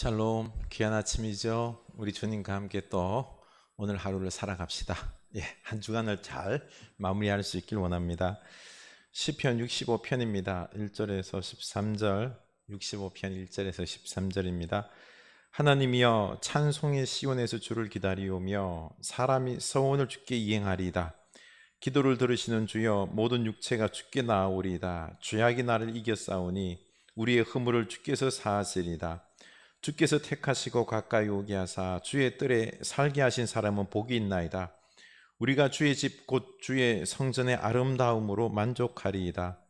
샬롬, 귀한 아침이죠. 우리 주님과 함께 또 오늘 하루를 살아갑시다. 한 주간을 잘 마무리할 수 있길 원합니다. 시편 65편입니다. 1절에서 13절, 65편 1절에서 13절입니다. 하나님이여 찬송의 시온에서 주를 기다리오며 사람이 서원을 주께 이행하리이다. 기도를 들으시는 주여 모든 육체가 주께 나아오리이다. 죄악이 나를 이겼사오니 우리의 허물을 주께서 사하시리이다. 주께서 택하시고 가까이 오게 하사 주의 뜰에 살게 하신 사람은 복이 있나이다. 우리가 주의 집 곧 주의 성전의 아름다움으로 만족하리이다.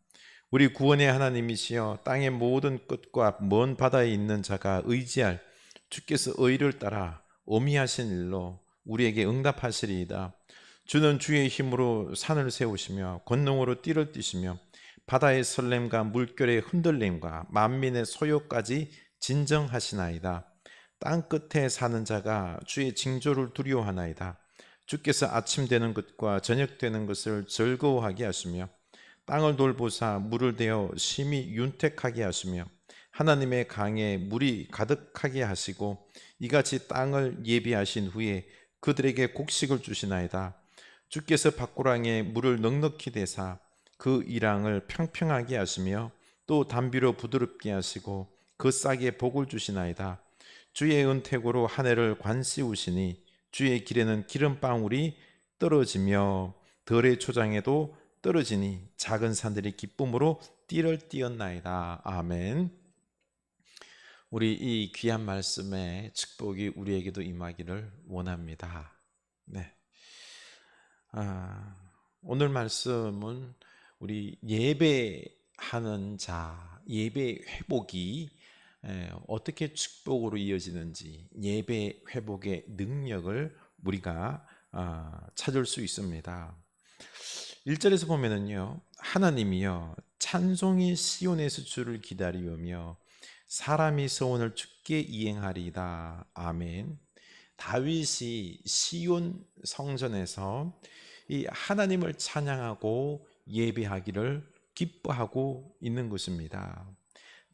우리 구원의 하나님이시여 땅의 모든 끝과 먼 바다에 있는 자가 의지할 주께서 의를 따라 어미하신 일로 우리에게 응답하시리이다. 주는 주의 힘으로 산을 세우시며 권능으로 띠를 띠시며 바다의 설렘과 물결의 흔들림과 만민의 소요까지 진정하시나이다. 땅 끝에 사는 자가 주의 징조를 두려워하나이다. 주께서 아침 되는 것과 저녁 되는 것을 즐거워하게 하시며 땅을 돌보사 물을 대어 심히 윤택하게 하시며 하나님의 강에 물이 가득하게 하시고 이같이 땅을 예비하신 후에 그들에게 곡식을 주시나이다. 주께서 밭고랑에 물을 넉넉히 대사 그 이랑을 평평하게 하시며 또 담비로 부드럽게 하시고 그 싹에 복을 주시나이다. 주의 은택으로 한 해를 관씌우시니 주의 길에는 기름방울이 떨어지며 들의 초장에도 떨어지니 작은 산들이 기쁨으로 띠를 띠었나이다. 아멘. 우리 이 귀한 말씀의 축복이 우리에게도 임하기를 원합니다. 네. 오늘 말씀은 우리 예배하는 자, 예배 회복이 어떻게 축복으로 이어지는지, 예배 회복의 능력을 우리가 찾을 수 있습니다. 1절에서 보면은요, 하나님이여 찬송이 시온에서 주를 기다리오며 사람이 소원을 주께 이행하리이다. 아멘. 다윗이 시온 성전에서 이 하나님을 찬양하고 예배하기를 기뻐하고 있는 것입니다.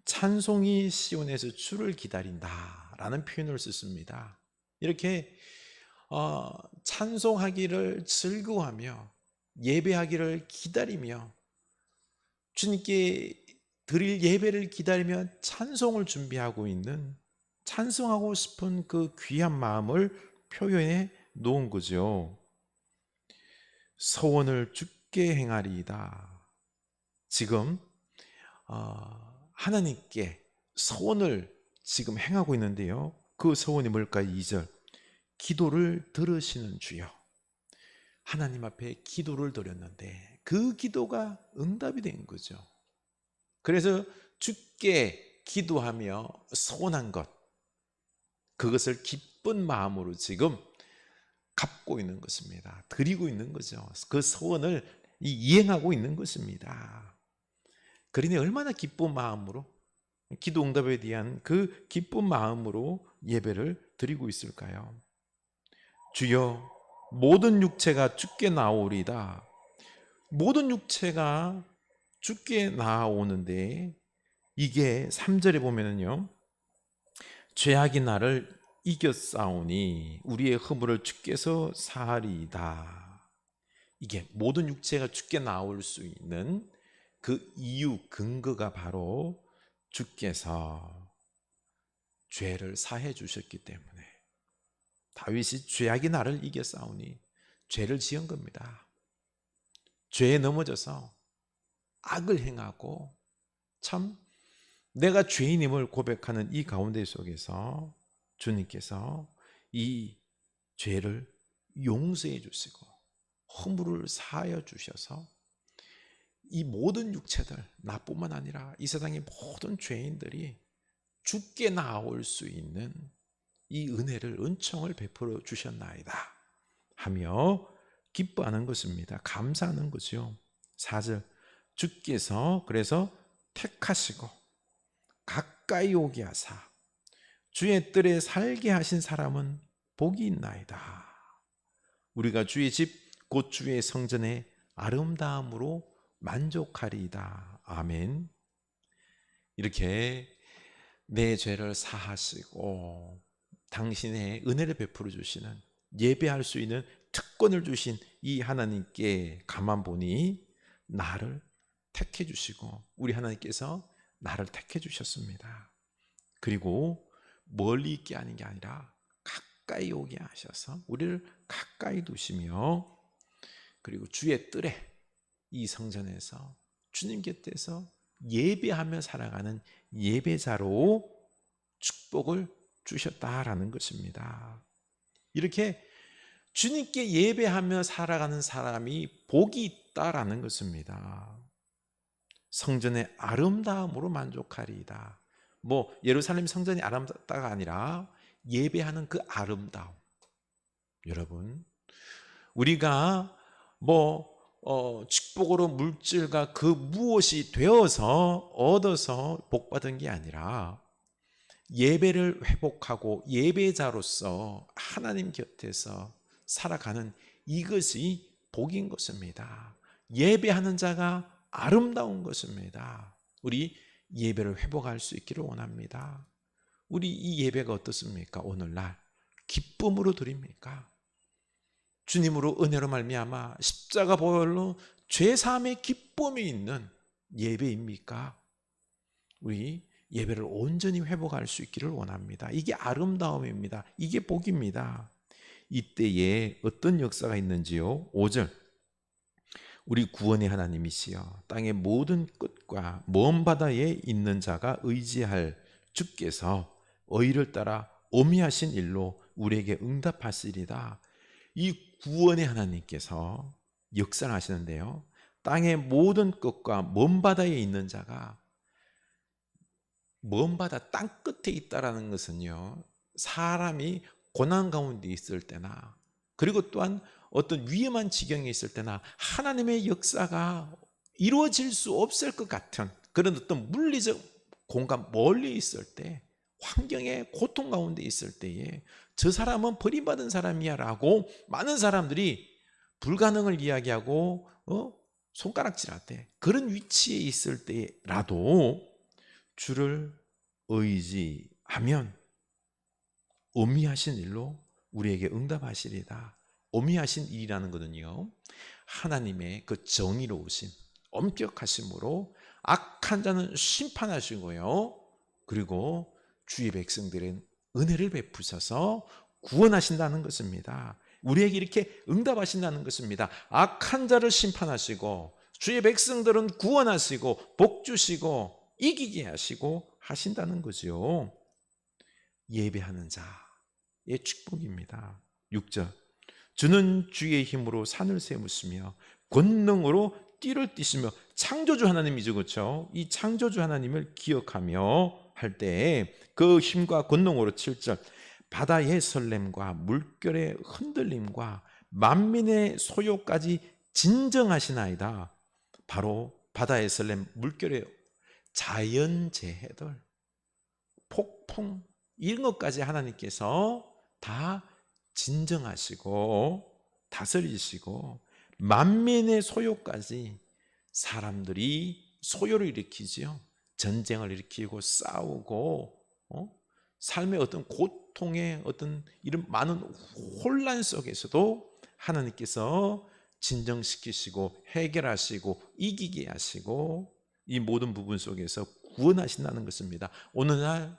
찬송이 시온에서 주를 기다린다 라는 표현을 썼습니다. 이렇게 찬송하기를 즐거워하며 예배하기를 기다리며 주님께 드릴 예배를 기다리며 찬송을 준비하고 있는, 찬송하고 싶은 그 귀한 마음을 표현해 놓은 거죠. 소원을 주께 행하리이다. 지금 하나님께 소원을 지금 행하고 있는데요, 그 소원이 뭘까요? 2절 기도를 들으시는 주여. 하나님 앞에 기도를 드렸는데 그 기도가 응답이 된 거죠. 그래서 주께 기도하며 소원한 것, 그것을 기쁜 마음으로 지금 갚고 있는 것입니다. 드리고 있는 거죠. 그 소원을 이행하고 있는 것입니다. 그러니 얼마나 기쁜 마음으로, 기도 응답에 대한 그 기쁜 마음으로 예배를 드리고 있을까요? 주여 모든 육체가 주께 나오리다. 모든 육체가 주께 나오는데 이게 3절에 보면은요, 죄악이 나를 이겼사오니 우리의 허물을 주께서 사하리이다. 이게 모든 육체가 주께 나올 수 있는 그 이유, 근거가 바로 주께서 죄를 사해 주셨기 때문에, 다윗이 죄악이 나를 이겼사오니 죄를 지은 겁니다. 죄에 넘어져서 악을 행하고 참 내가 죄인임을 고백하는 이 가운데 속에서 주님께서 이 죄를 용서해 주시고 허물을 사하여 주셔서 이 모든 육체들, 나뿐만 아니라 이 세상의 모든 죄인들이 주께 나올 수 있는 이 은혜를, 은총을 베풀어 주셨나이다 하며 기뻐하는 것입니다. 감사하는 거죠. 4절 주께서 그래서 택하시고 가까이 오게 하사 주의 뜰에 살게 하신 사람은 복이 있나이다. 우리가 주의 집 곧 주의 성전의 아름다움으로 만족하리이다. 아멘. 이렇게 내 죄를 사하시고 당신의 은혜를 베풀어 주시는, 예배할 수 있는 특권을 주신 이 하나님께 가만 보니 나를 택해 주시고, 우리 하나님께서 나를 택해 주셨습니다. 그리고 멀리 있게 하는 게 아니라 가까이 오게 하셔서 우리를 가까이 두시며, 그리고 주의 뜰에, 이 성전에서 주님 곁에서 예배하며 살아가는 예배자로 축복을 주셨다라는 것입니다. 이렇게 주님께 예배하며 살아가는 사람이 복이 있다라는 것입니다. 성전의 아름다움으로 만족하리이다. 예루살렘 성전이 아름답다가 아니라 예배하는 그 아름다움. 여러분, 우리가 축복으로 물질과 그 무엇이 되어서 얻어서 복받은 게 아니라 예배를 회복하고 예배자로서 하나님 곁에서 살아가는 이것이 복인 것입니다. 예배하는 자가 아름다운 것입니다. 우리 예배를 회복할 수 있기를 원합니다. 우리 이 예배가 어떻습니까? 오늘날 기쁨으로 드립니까? 주님으로 은혜로 말미암아 십자가 보혈로 죄사함의 기쁨이 있는 예배입니까? 우리 예배를 온전히 회복할 수 있기를 원합니다. 이게 아름다움입니다. 이게 복입니다. 이때에 어떤 역사가 있는지요? 5절, 우리 구원의 하나님이시여 땅의 모든 끝과 먼 바다에 있는 자가 의지할 주께서 의를 따라 어미하신 일로 우리에게 응답하시리다. 이 구원의 하나님께서 역사를 하시는데요, 땅의 모든 끝과 먼 바다에 있는 자가, 먼 바다 땅 끝에 있다라는 것은요, 사람이 고난 가운데 있을 때나, 그리고 또한 어떤 위험한 지경에 있을 때나 하나님의 역사가 이루어질 수 없을 것 같은 그런 어떤 물리적 공간 멀리 있을 때, 환경의 고통 가운데 있을 때에 저 사람은 버림받은 사람이야 라고 많은 사람들이 불가능을 이야기하고 손가락질할 때, 그런 위치에 있을 때라도 주를 의지하면 어미하신 일로 우리에게 응답하시리다. 어미하신 일이라는 것은요, 하나님의 그 정의로우신 엄격하심으로 악한 자는 심판하시고요, 그리고 주의 백성들은 은혜를 베푸셔서 구원하신다는 것입니다. 우리에게 이렇게 응답하신다는 것입니다. 악한 자를 심판하시고 주의 백성들은 구원하시고 복 주시고 이기게 하시고 하신다는 거죠. 예배하는 자의 축복입니다. 6절, 주는 주의 힘으로 산을 세우시며 권능으로 띠를 띠시며, 창조주 하나님이죠, 그렇죠? 이 창조주 하나님을 기억하며 할 때 그 힘과 권능으로 7절, 바다의 설렘과 물결의 흔들림과 만민의 소요까지 진정하시나이다. 바로 바다의 설렘, 물결의 자연재해들, 폭풍, 이런 것까지 하나님께서 다 진정하시고 다스리시고, 만민의 소요까지, 사람들이 소요를 일으키지요. 전쟁을 일으키고 싸우고 삶의 어떤 고통의 어떤 이런 많은 혼란 속에서도 하나님께서 진정시키시고 해결하시고 이기게 하시고 이 모든 부분 속에서 구원하신다는 것입니다. 오늘날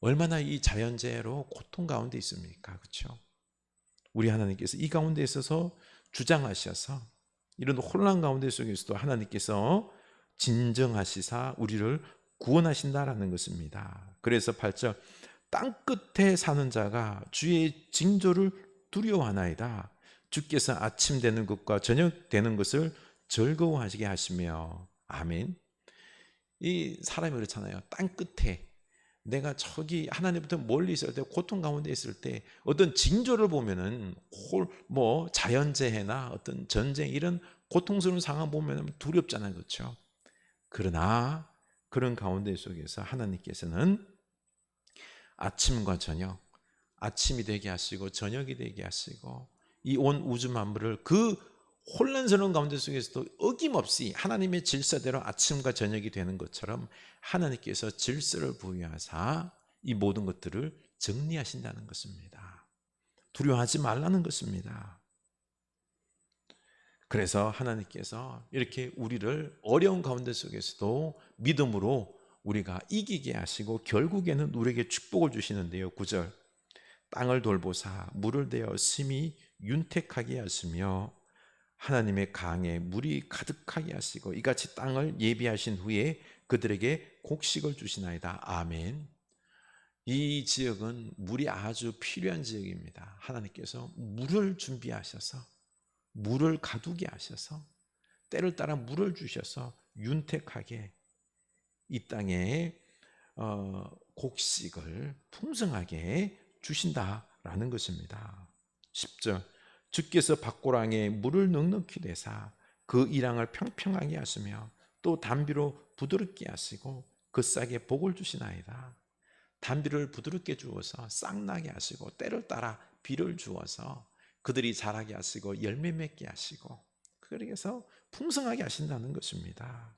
얼마나 이 자연재해로 고통 가운데 있습니까? 그렇죠? 우리 하나님께서 이 가운데 있어서 주장하셔서 이런 혼란 가운데 속에서도 하나님께서 진정하시사 우리를 구원하신다라는 것입니다. 그래서 8절, 땅 끝에 사는 자가 주의 징조를 두려워하나이다. 주께서 아침 되는 것과 저녁 되는 것을 즐거워하시게 하시며. 아멘. 이 사람이 그렇잖아요. 땅 끝에, 내가 저기 하나님부터 멀리 있을 때, 고통 가운데 있을 때 어떤 징조를 보면은 자연재해나 어떤 전쟁, 이런 고통스러운 상황 보면 두렵잖아요, 그렇죠? 그러나 그런 가운데 속에서 하나님께서는 아침과 저녁, 아침이 되게 하시고 저녁이 되게 하시고 이 온 우주 만물을 그 혼란스러운 가운데 속에서도 어김없이 하나님의 질서대로 아침과 저녁이 되는 것처럼 하나님께서 질서를 부여하사 이 모든 것들을 정리하신다는 것입니다. 두려워하지 말라는 것입니다. 그래서 하나님께서 이렇게 우리를 어려운 가운데 속에서도 믿음으로 우리가 이기게 하시고 결국에는 우리에게 축복을 주시는데요. 9절, 땅을 돌보사 물을 대어 심히 윤택하게 하시며 하나님의 강에 물이 가득하게 하시고 이같이 땅을 예비하신 후에 그들에게 곡식을 주시나이다. 아멘. 이 지역은 물이 아주 필요한 지역입니다. 하나님께서 물을 준비하셔서 물을 가두게 하셔서 때를 따라 물을 주셔서 윤택하게 이 땅에 곡식을 풍성하게 주신다라는 것입니다. 10절, 주께서 밭고랑에 물을 넉넉히 내사 그 이랑을 평평하게 하시며 또 담비로 부드럽게 하시고 그 싹에 복을 주시나이다. 담비를 부드럽게 주어서 싹나게 하시고 때를 따라 비를 주어서 그들이 자라게 하시고 열매 맺게 하시고 그래서 풍성하게 하신다는 것입니다.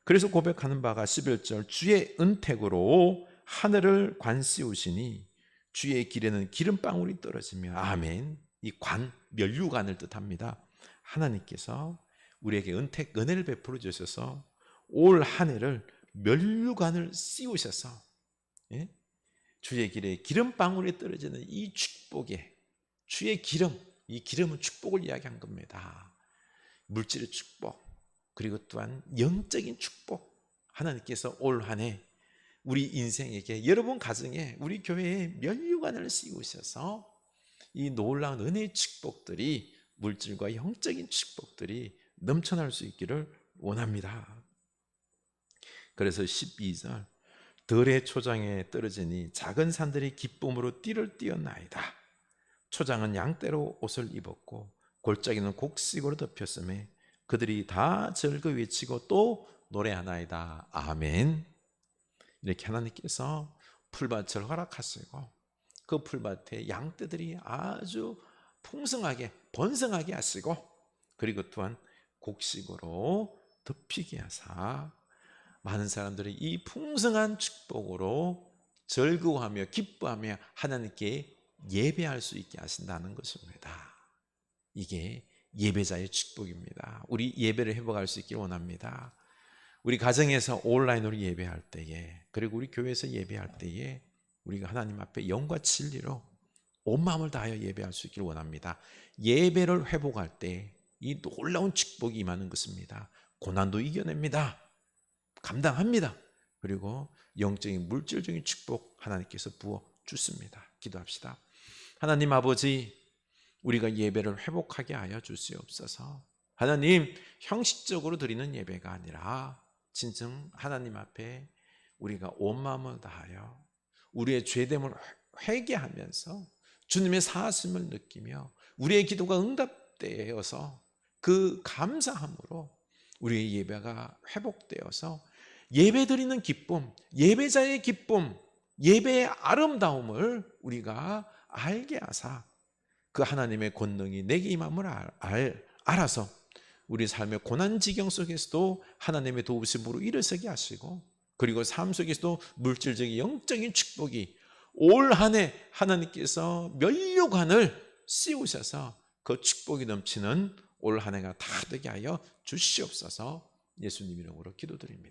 그래서 고백하는 바가 11절, 주의 은택으로 하늘을 관씌우시니 주의 길에는 기름방울이 떨어지며 아멘. 이 관, 면류관을 뜻합니다. 하나님께서 우리에게 은택, 은혜를 베풀어 주셔서 올 한 해를 면류관을 씌우셔서 주의 길에 기름방울이 떨어지는 이 축복에 주의 기름, 이 기름은 축복을 이야기한 겁니다. 물질의 축복, 그리고 또한 영적인 축복. 하나님께서 올 한 해 우리 인생에게, 여러분 가정에, 우리 교회에 면류관을 씌우셔서 이 놀라운 은혜의 축복들이, 물질과 영적인 축복들이 넘쳐날 수 있기를 원합니다. 그래서 12절, 들의 초장에 떨어지니 작은 산들이 기쁨으로 띠를 띄었나이다. 초장은 양떼로 옷을 입었고 골짜기는 곡식으로 덮였음에 그들이 다 즐거 외치고 또 노래하나이다. 아멘. 이렇게 하나님께서 풀밭을 허락하시고 그 풀밭에 양떼들이 아주 풍성하게 번성하게 하시고 그리고 또한 곡식으로 덮이게 하사 많은 사람들이 이 풍성한 축복으로 즐거워하며 기뻐하며 하나님께 예배할 수 있게 하신다는 것입니다. 이게 예배자의 축복입니다. 우리 예배를 회복할 수 있길 원합니다. 우리 가정에서 온라인으로 예배할 때에, 그리고 우리 교회에서 예배할 때에 우리가 하나님 앞에 영과 진리로 온 마음을 다하여 예배할 수 있길 원합니다. 예배를 회복할 때 이 놀라운 축복이 임하는 것입니다. 고난도 이겨냅니다. 감당합니다. 그리고 영적인 물질적인 축복 하나님께서 부어 주십니다. 기도합시다. 하나님 아버지, 우리가 예배를 회복하게 하여 주시옵소서. 하나님, 형식적으로 드리는 예배가 아니라 진정 하나님 앞에 우리가 온 마음을 다하여 우리의 죄됨을 회개하면서 주님의 사하심을 느끼며 우리의 기도가 응답되어서 그 감사함으로 우리의 예배가 회복되어서 예배드리는 기쁨, 예배자의 기쁨, 예배의 아름다움을 우리가 알게 하사 그 하나님의 권능이 내게 임함을 알아서 우리 삶의 고난지경 속에서도 하나님의 도우심으로 일어서게 하시고 그리고 삶 속에서도 물질적인 영적인 축복이 올 한 해 하나님께서 면류관을 씌우셔서 그 축복이 넘치는 올 한 해가 다 되게 하여 주시옵소서. 예수님 이름으로 기도드립니다.